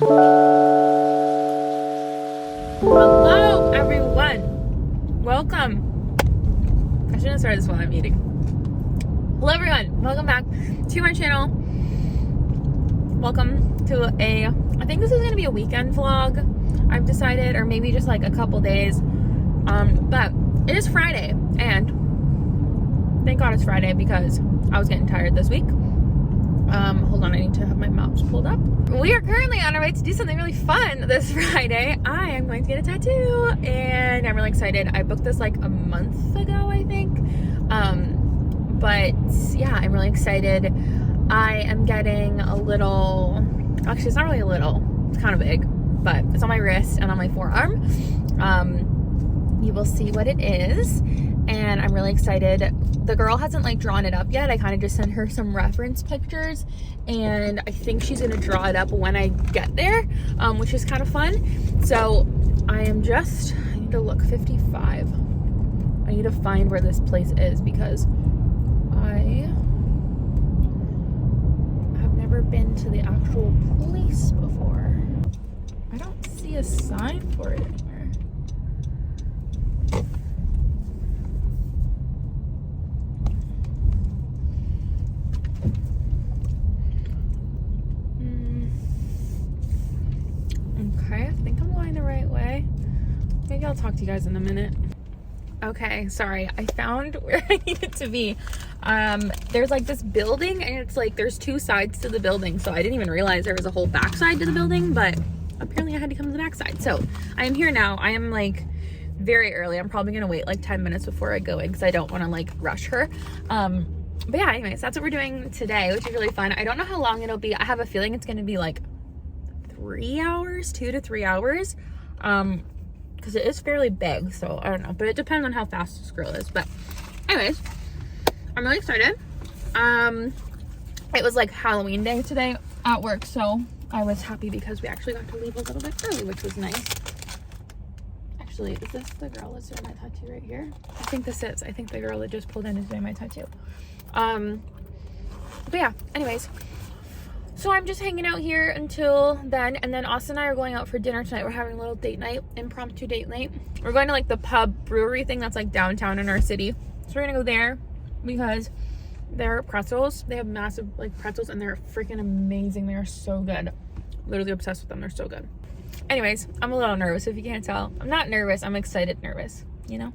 Hello everyone, welcome. I shouldn't have started this while I'm eating. Hello everyone, welcome back to my channel. Welcome to I think this is going to be a weekend vlog, I've decided, or maybe just like a couple days. But it is Friday, and thank God it's Friday because I was getting tired this week. Hold on, I need to have my maps pulled up. We are currently on our way to do something really fun this Friday. I am going to get a tattoo, and I'm really excited. I booked this like a month ago, I think. But yeah, I'm really excited. I am getting a little, actually it's not really a little, it's kind of big, but it's on my wrist and on my forearm. You will see what it is, and I'm really excited. The girl hasn't like drawn it up yet. I kind of just sent her some reference pictures, and I think she's gonna draw it up when I get there, which is kind of fun. So I need to look 55. I need to find where this place is because I have never been to the actual place before. I don't see a sign for it anywhere. Okay, I think I'm going the right way. Maybe I'll talk to you guys in a minute. Okay, sorry, I found where I needed to be. There's like this building, and it's like there's two sides to the building, so I didn't even realize there was a whole backside to the building, but apparently I had to come to the backside. So I am here now. I am like very early. I'm probably gonna wait like 10 minutes before I go in because I don't want to like rush her. But yeah, anyways, that's what we're doing today, which is really fun. I don't know how long it'll be. I have a feeling it's gonna be like 3 hours, 2 to 3 hours, because it is fairly big, so I don't know, but it depends on how fast this girl is. But anyways, I'm really excited. It was like Halloween day today at work, so I was happy because we actually got to leave a little bit early, which was nice. Actually, is this the girl that's doing my tattoo right here? I think this is. I think the girl that just pulled in is doing my tattoo. But yeah, anyways, so I'm just hanging out here until then, and then Austin and I are going out for dinner tonight. We're having a little date night, impromptu date night. We're going to like the pub brewery thing that's like downtown in our city. So we're gonna go there because their pretzels, they have massive like pretzels, and they're freaking amazing. They are so good. Literally obsessed with them. They're so good. Anyways, I'm a little nervous if you can't tell. I'm not nervous, I'm excited nervous, you know?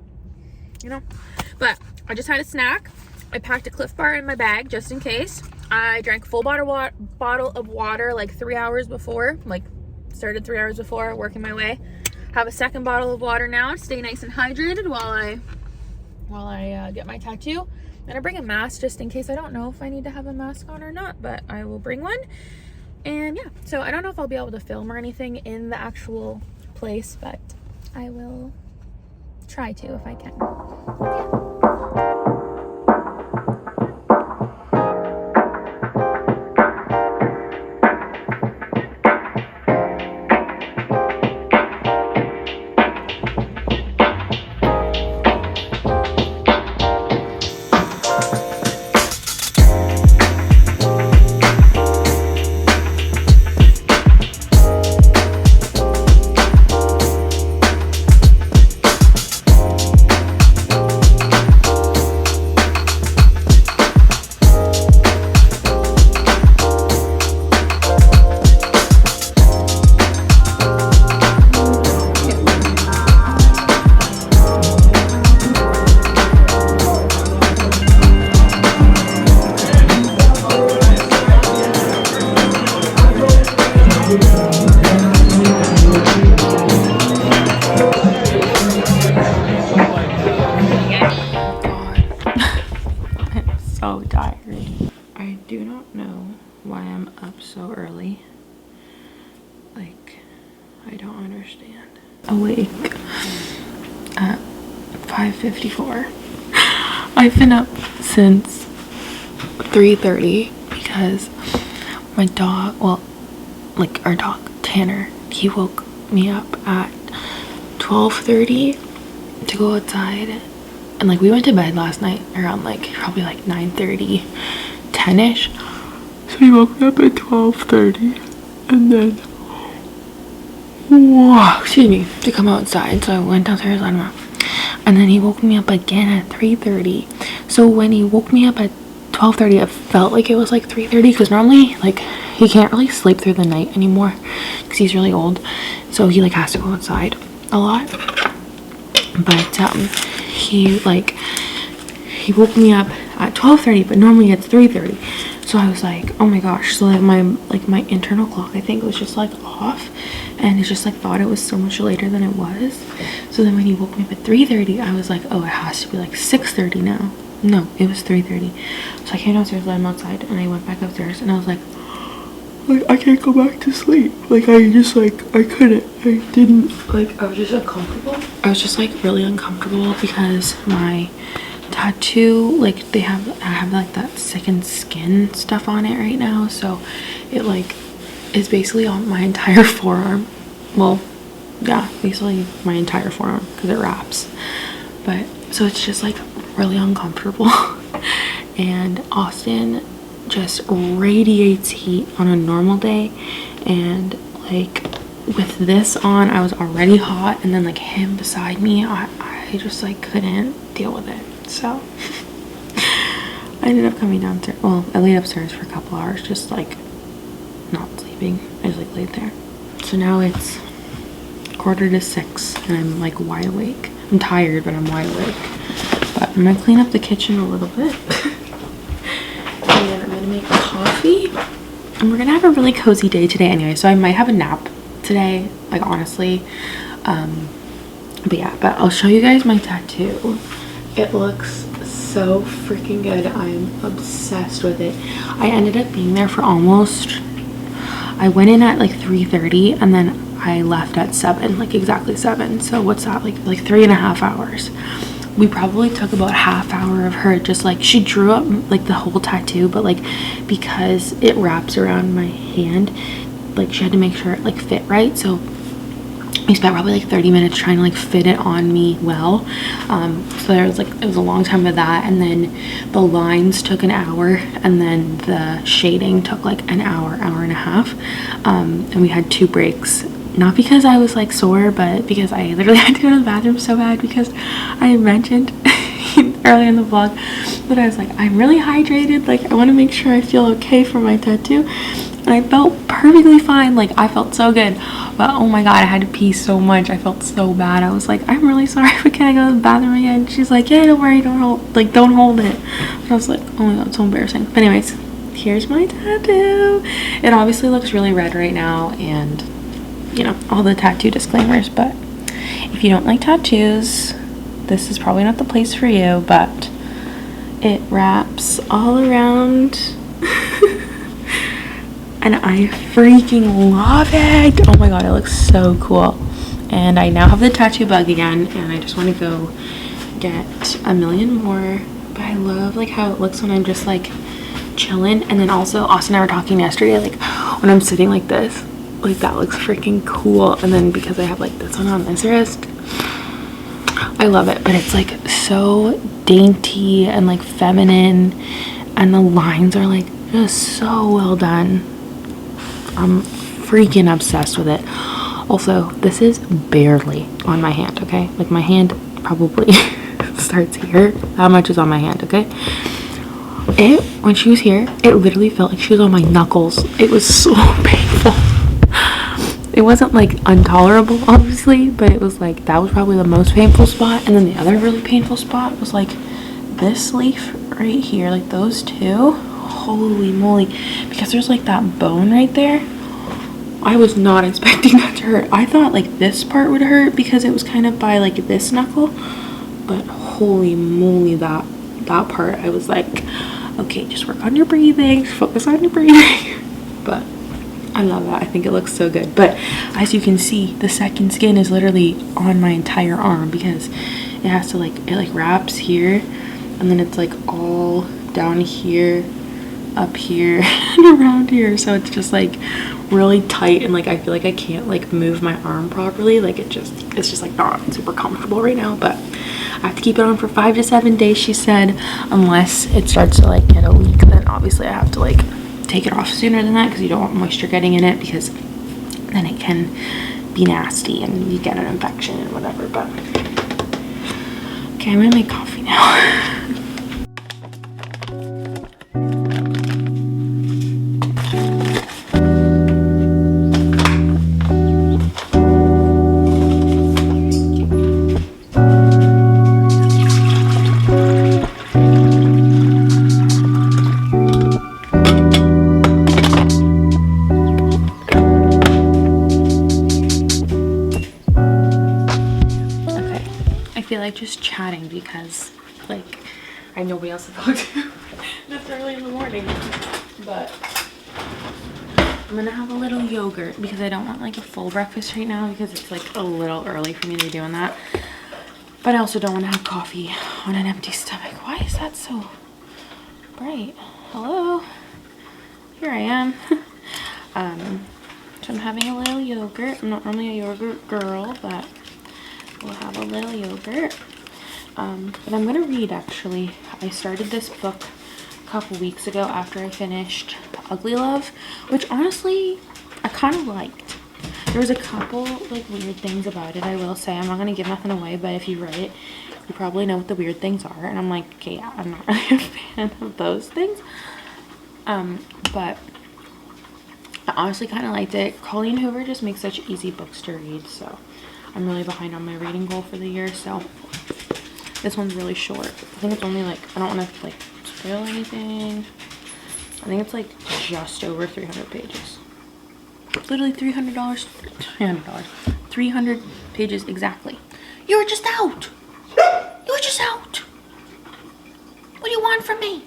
But I just had a snack. I packed a Cliff Bar in my bag just in case. I drank a full bottle of water like 3 hours before, like started 3 hours before, working my way. Have a second bottle of water now to stay nice and hydrated while I get my tattoo. And I bring a mask just in case. I don't know if I need to have a mask on or not, but I will bring one. And yeah, so I don't know if I'll be able to film or anything in the actual place, but I will try to if I can. Yeah. So tired. I do not know why I'm up so early. Like, I don't understand. Awake at 5:54. I've been up since 3:30 because my dog, well, like our dog Tanner, he woke me up at 12:30 to go outside. And like we went to bed last night around like probably like 9:30, 10ish. So he woke me up at 12:30, and then excuse me, to come outside. So I went downstairs, I don't know. And then he woke me up again at 3:30. So when he woke me up at 12:30, it felt like it was like 3:30, because normally like he can't really sleep through the night anymore because he's really old. So he like has to go outside a lot. But he woke me up at 12:30, but normally it's 3:30. So I was like, oh my gosh. So like my internal clock, I think, was just like off, and it just like thought it was so much later than it was. So then when he woke me up at 3:30, I was like, oh, it has to be like 6:30 now. No, it was 3:30. So I came downstairs, let him outside, and I went back upstairs, and I was like, I can't go back to sleep. Like, I just like, I couldn't. I didn't, like, I was just uncomfortable. I was just like really uncomfortable because my tattoo, like, I have like that sickened skin stuff on it right now. So it like is basically on my entire forearm. Well, yeah, basically my entire forearm because it wraps. But so it's just like really uncomfortable. And Austin just radiates heat on a normal day, and like with this on I was already hot, and then like him beside me, I just like couldn't deal with it. So I ended up coming downstairs. Well, I laid upstairs for a couple hours, just like not sleeping. I just like laid there. So now it's 5:45 and I'm like wide awake. I'm tired, but I'm wide awake. But I'm gonna clean up the kitchen a little bit. And I'm gonna make coffee, and we're gonna have a really cozy day today anyway, so I might have a nap today, like honestly. But yeah, but I'll show you guys my tattoo. It looks so freaking good. I'm obsessed with it. I ended up being there for I went in at like 3:30, and then I left at 7, like exactly 7. So what's that, like 3.5 hours. We probably took about half hour of her just like, she drew up like the whole tattoo, but like because it wraps around my hand, like she had to make sure it like fit right. So we spent probably like 30 minutes trying to like fit it on me well. So there was like, it was a long time with that, and then the lines took an hour, and then the shading took like an hour and a half. And we had 2 breaks. Not because I was like sore, but because I literally had to go to the bathroom so bad, because I had mentioned earlier in the vlog that I was like, I'm really hydrated, like I want to make sure I feel okay for my tattoo, and I felt perfectly fine. Like I felt so good, but oh my god, I had to pee so much. I felt so bad. I was like, I'm really sorry, but can I go to the bathroom again? She's like, yeah, don't worry, don't hold it. And I was like, oh my god, it's so embarrassing. But anyways, here's my tattoo. It obviously looks really red right now, and you know, all the tattoo disclaimers, but if you don't like tattoos, this is probably not the place for you. But it wraps all around and I freaking love it. Oh my god, it looks so cool. And I now have the tattoo bug again, and I just want to go get a million more. But I love like how it looks when I'm just like chilling. And then also Austin and I were talking yesterday, like when I'm sitting like this, like that looks freaking cool. And then because I have like this one on this wrist, I love it. But it's like so dainty and like feminine, and the lines are like just so well done. I'm freaking obsessed with it. Also, this is barely on my hand, okay? Like my hand probably starts here. How much is on my hand, okay? When she was here, it literally felt like she was on my knuckles. It was so painful. It wasn't like intolerable, obviously, but it was like, that was probably the most painful spot. And then the other really painful spot was like this leaf right here, like those two. Holy moly, because there's like that bone right there. I was not expecting that to hurt. I thought like this part would hurt because it was kind of by like this knuckle, but holy moly, that part, I was like, okay, just work on your breathing, focus on your breathing. But I love that. I think it looks so good. But as you can see, the second skin is literally on my entire arm, because it has to like, it like wraps here, and then it's like all down here, up here, and around here. So it's just like really tight, and like I feel like I can't like move my arm properly. Like it's just like not super comfortable right now. But I have to keep it on for 5 to 7 days, she said, unless it starts to like get a leak. Then obviously I have to like take it off sooner than that, because you don't want moisture getting in it, because then it can be nasty and you get an infection and whatever. But okay, I'm gonna make coffee now. Just chatting because like I have nobody else to talk to this early in the morning, but I'm gonna have a little yogurt because I don't want like a full breakfast right now because it's like a little early for me to be doing that, but I also don't want to have coffee on an empty stomach. Why is that so bright? Hello, here I am. So I'm having a little yogurt. I'm not normally a yogurt girl, but we'll have a little yogurt. But I'm gonna read actually. I started this book a couple weeks ago after I finished Ugly Love, which honestly I kind of liked. There was a couple like weird things about it, I will say. I'm not gonna give nothing away, but if you read it, you probably know what the weird things are. And I'm like, okay, yeah, I'm not really a fan of those things. But I honestly kind of liked it. Colleen Hoover just makes such easy books to read, so I'm really behind on my reading goal for the year, so this one's really short. I think it's only like, I don't want to like spoil anything. I think it's like just over 300 pages. Literally $300. 300 pages exactly. You were just out. You were just out. What do you want from me?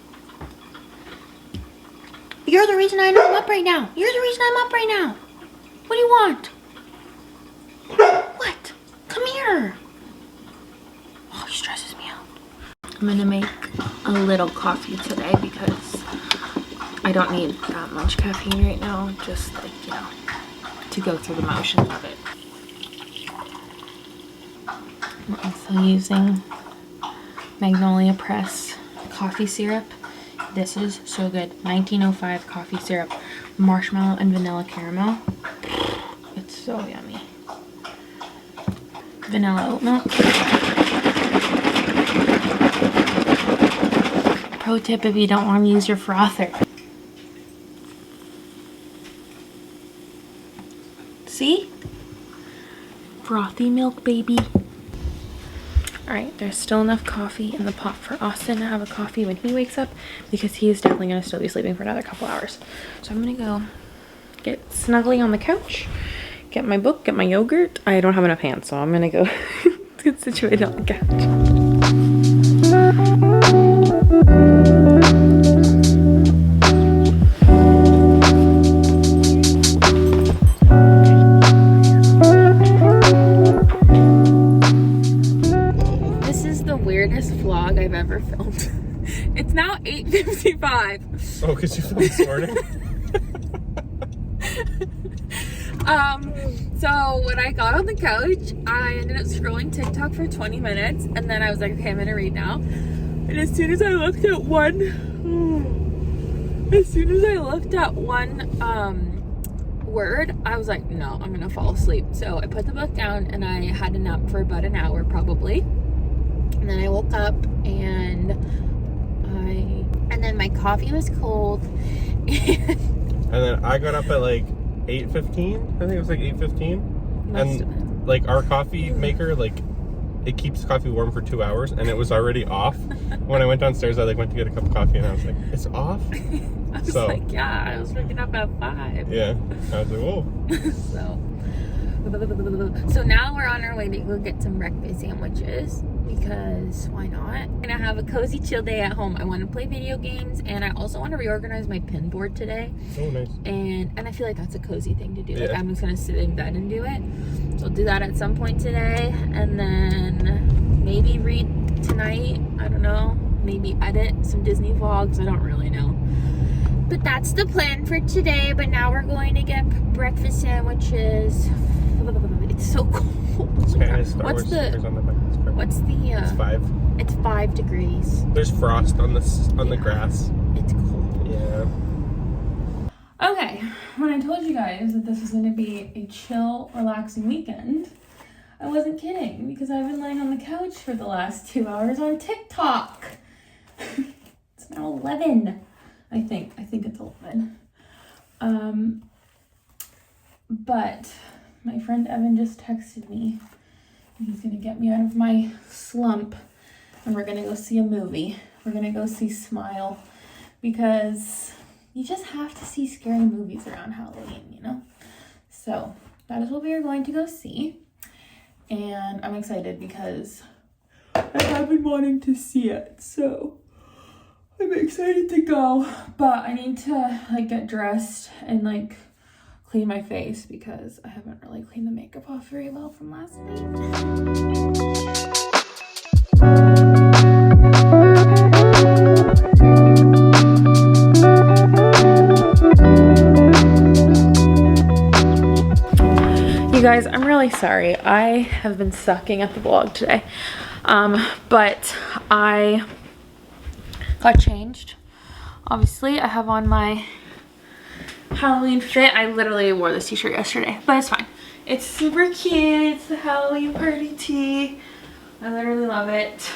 You're the reason I'm up right now. You're the reason I'm up right now. What do you want? What? Come here. Oh, he stresses me out. I'm gonna make a little coffee today because I don't need that much caffeine right now. Just like, you know, to go through the motions of it. I'm also using Magnolia Press coffee syrup. This is so good. 1905 coffee syrup, marshmallow and vanilla caramel. It's so yummy. Vanilla oat milk. Pro tip if you don't want to use your frother. See? Frothy milk, baby. Alright, there's still enough coffee in the pot for Austin to have a coffee when he wakes up because he is definitely going to still be sleeping for another couple hours. So I'm going to go get snuggly on the couch, get my book, get my yogurt. I don't have enough hands, so I'm going to go get situated on the couch. Vlog I've ever filmed. It's now 8:55. Oh, because you filmed this morning? So when I got on the couch, I ended up scrolling TikTok for 20 minutes, and then I was like, okay, I'm gonna read now. And as soon as I looked at one word, I was like, no, I'm gonna fall asleep. So I put the book down and I had a nap for about an hour probably. And then I woke up and then my coffee was cold. And then I got up at like 8:15. I think it was like 8:15. And like our coffee maker, like it keeps coffee warm for 2 hours, and it was already off. When I went downstairs, I like went to get a cup of coffee, and I was like, it's off? I was like, yeah, I was waking up at 5. Yeah, I was like, whoa. So now we're on our way to go get some breakfast sandwiches because why not? I'm gonna have a cozy chill day at home. I want to play video games, and I also want to reorganize my pin board today. Oh, nice. And I feel like that's a cozy thing to do. Yeah. Like I'm just gonna sit in bed and do it. So I'll do that at some point today, and then maybe read tonight. I don't know. Maybe edit some Disney vlogs. I don't really know. But that's the plan for today. But now we're going to get breakfast sandwiches. It's so cold. What's the It's 5. It's 5 degrees. There's frost on the grass. It's cold. Yeah. Okay, when I told you guys that this was going to be a chill, relaxing weekend, I wasn't kidding because I've been laying on the couch for the last 2 hours on TikTok. It's now 11, I think. I think it's 11. But my friend Evan just texted me. He's going to get me out of my slump and we're going to go see a movie. We're going to go see Smile because you just have to see scary movies around Halloween, you know? So that is what we are going to go see. And I'm excited because I have been wanting to see it. So I'm excited to go. But I need to like get dressed and like clean my face because I haven't really cleaned the makeup off very well from last night. You guys, I'm really sorry. I have been sucking at the vlog today. But I got changed. Obviously, I have on my Halloween fit. I literally wore this t-shirt yesterday, but it's fine. It's super cute. It's the Halloween party tee. I literally love it.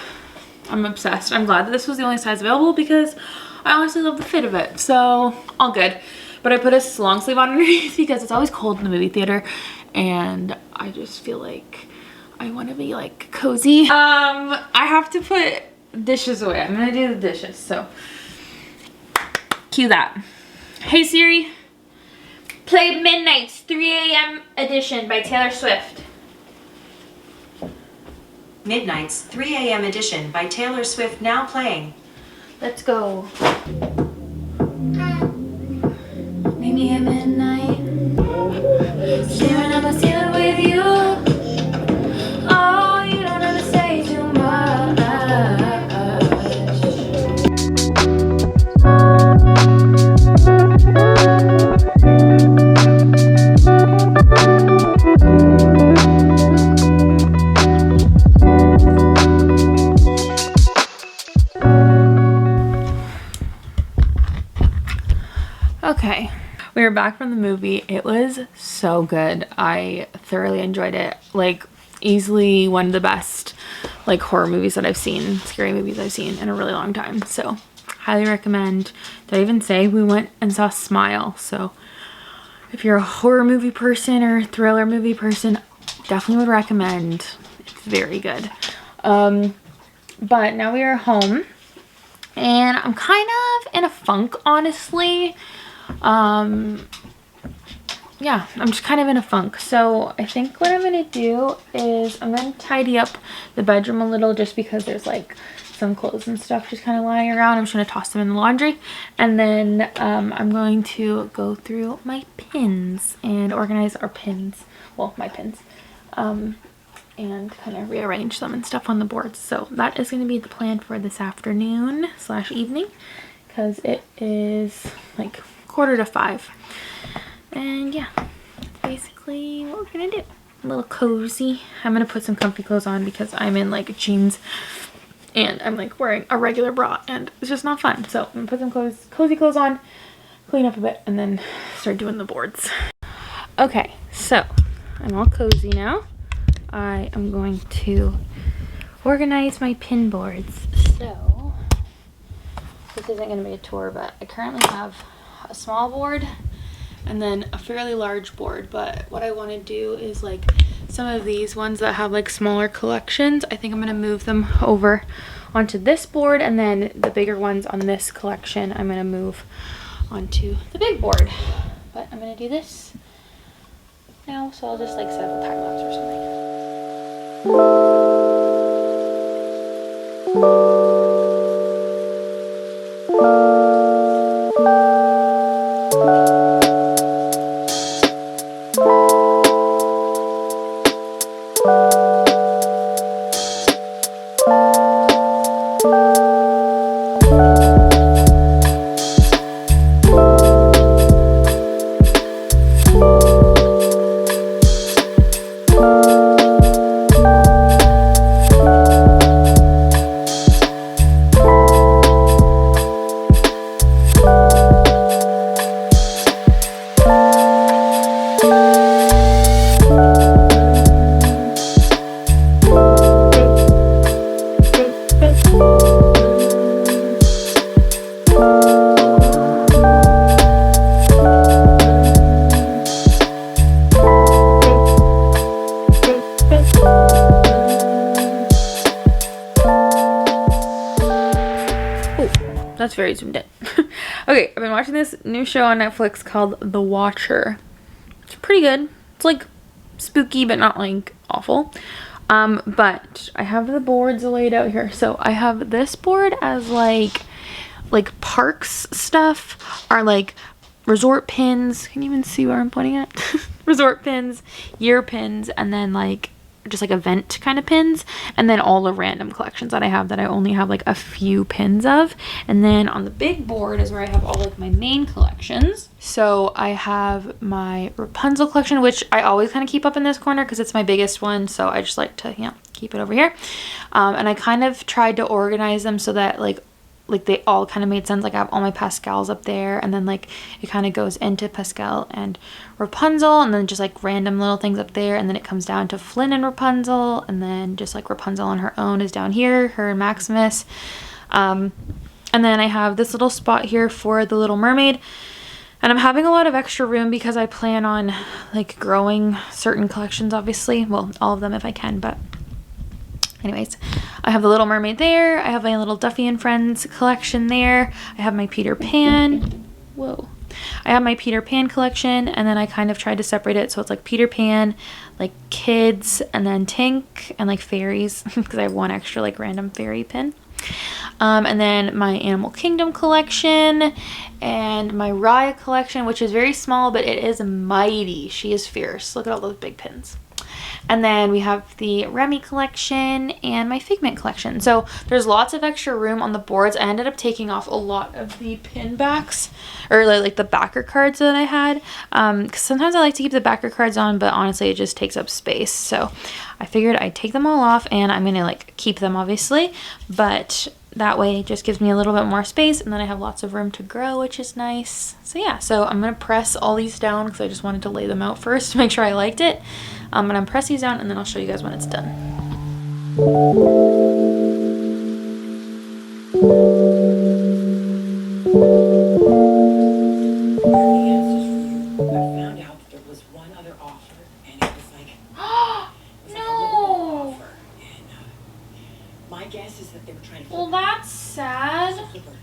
I'm obsessed. I'm glad that this was the only size available because I honestly love the fit of it. So all good. But I put a long sleeve on underneath because it's always cold in the movie theater and I just feel like I want to be like cozy. I have to put dishes away. I'm gonna do the dishes, so cue that. Hey Siri, play Midnight's 3 a.m. edition by Taylor Swift. Midnight's 3 a.m. edition by Taylor Swift now playing. Let's go. Meet me at midnight, staring at my ceiling with you. Oh, you don't have to say too much. Okay, we were back from the movie. It was so good. I thoroughly enjoyed it. Like easily one of the best like horror movies that I've seen, scary movies I've seen in a really long time. So highly recommend. Did I even say we went and saw Smile? So if you're a horror movie person or thriller movie person, definitely would recommend. It's very good. But now we are home and I'm kind of in a funk, honestly. Yeah, I'm just kind of in a funk. So I think what I'm gonna do is I'm gonna tidy up the bedroom a little just because there's like some clothes and stuff just kind of lying around. I'm just gonna toss them in the laundry and then I'm going to go through my pins and organize our pins, well, my pins, and kind of rearrange them and stuff on the boards. So that is going to be the plan for this afternoon / evening because it is like 4:45. And yeah, that's basically what we're gonna do. A little cozy. I'm gonna put some comfy clothes on because I'm in like jeans and I'm like wearing a regular bra and it's just not fun. So I'm gonna put some cozy clothes on, clean up a bit, and then start doing the boards. Okay, so I'm all cozy now. I am going to organize my pin boards. So this isn't gonna be a tour, but I currently have a small board and then a fairly large board, but what I want to do is like some of these ones that have like smaller collections, I think I'm going to move them over onto this board, and then the bigger ones on this collection I'm going to move onto the big board. But I'm going to do this now, so I'll just like set up a time lapse or something. it's very zoomed in. Okay, I've been watching this new show on Netflix called The Watcher. It's pretty good. It's like spooky, but not like awful. But I have the boards laid out here. So I have this board as like parks stuff, are like resort pins. Can you even see where I'm pointing at? Resort pins, year pins, and then like just like event kind of pins, and then all the random collections that I have that I only have like a few pins of. And then on the big board is where I have all like my main collections. So I have my Rapunzel collection, which I always kind of keep up in this corner because it's my biggest one, so I just like to, you know, keep it over here. And I kind of tried to organize them so that like they all kind of made sense. Like I have all my Pascals up there, and then like it kind of goes into Pascal and Rapunzel, and then just like random little things up there, and then it comes down to Flynn and Rapunzel, and then just like Rapunzel on her own is down here, her and Maximus. And then I have this little spot here for the Little Mermaid, and I'm having a lot of extra room because I plan on like growing certain collections, obviously, well, all of them if I can, but anyways, I have the Little Mermaid there. I have my little Duffy and Friends collection there. I have my Peter Pan. Whoa. I have my Peter Pan collection, and then I kind of tried to separate it so it's like Peter Pan, like kids, and then Tink, and like fairies because I have one extra like random fairy pin. And then my Animal Kingdom collection and my Raya collection, which is very small, but it is mighty. She is fierce. Look at all those big pins. And then we have the Remy collection and my Figment collection. So there's lots of extra room on the boards. I ended up taking off a lot of the pin backs, or like the backer cards that I had. Because sometimes I like to keep the backer cards on, but honestly it just takes up space. So I figured I'd take them all off, and I'm going to like keep them obviously. But that way it just gives me a little bit more space, and then I have lots of room to grow, which is nice. So yeah, so I'm going to press all these down because I just wanted to lay them out first to make sure I liked it. I'm going to press these down, and then I'll show you guys when it's done. I found out that there was one other offer, and it was like, a low offer. And my guess is that they were trying to flip Well, that's sad.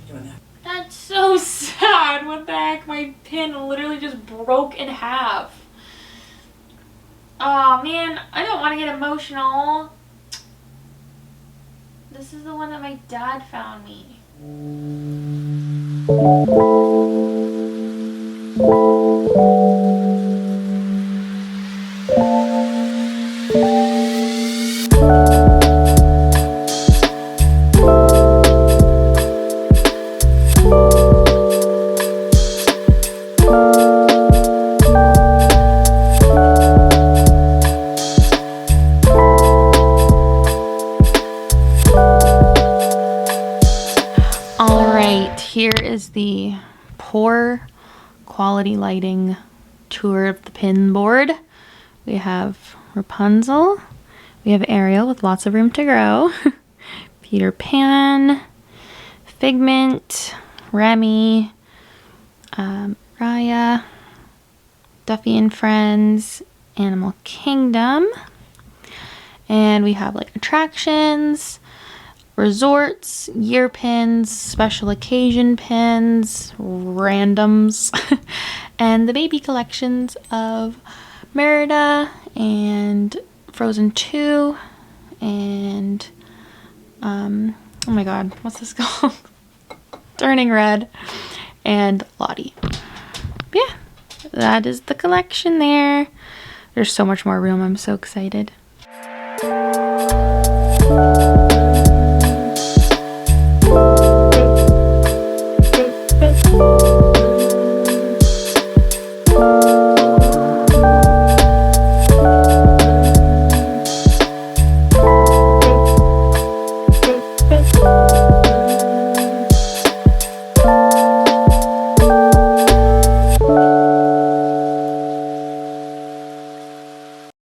doing that. That's so sad. What the heck? My pin literally just broke in half. Oh man, I don't want to get emotional. This is the one that my dad found me. Here is the poor quality lighting tour of the pin board. We have Rapunzel. We have Ariel with lots of room to grow. Peter Pan. Figment. Remy. Raya. Duffy and Friends. Animal Kingdom. And we have like attractions, resorts, year pins, special occasion pins, randoms, and the baby collections of Merida and Frozen 2 and oh my god, what's this called? Turning Red, and Lottie. Yeah, that is the collection there. There's so much more room. I'm so excited.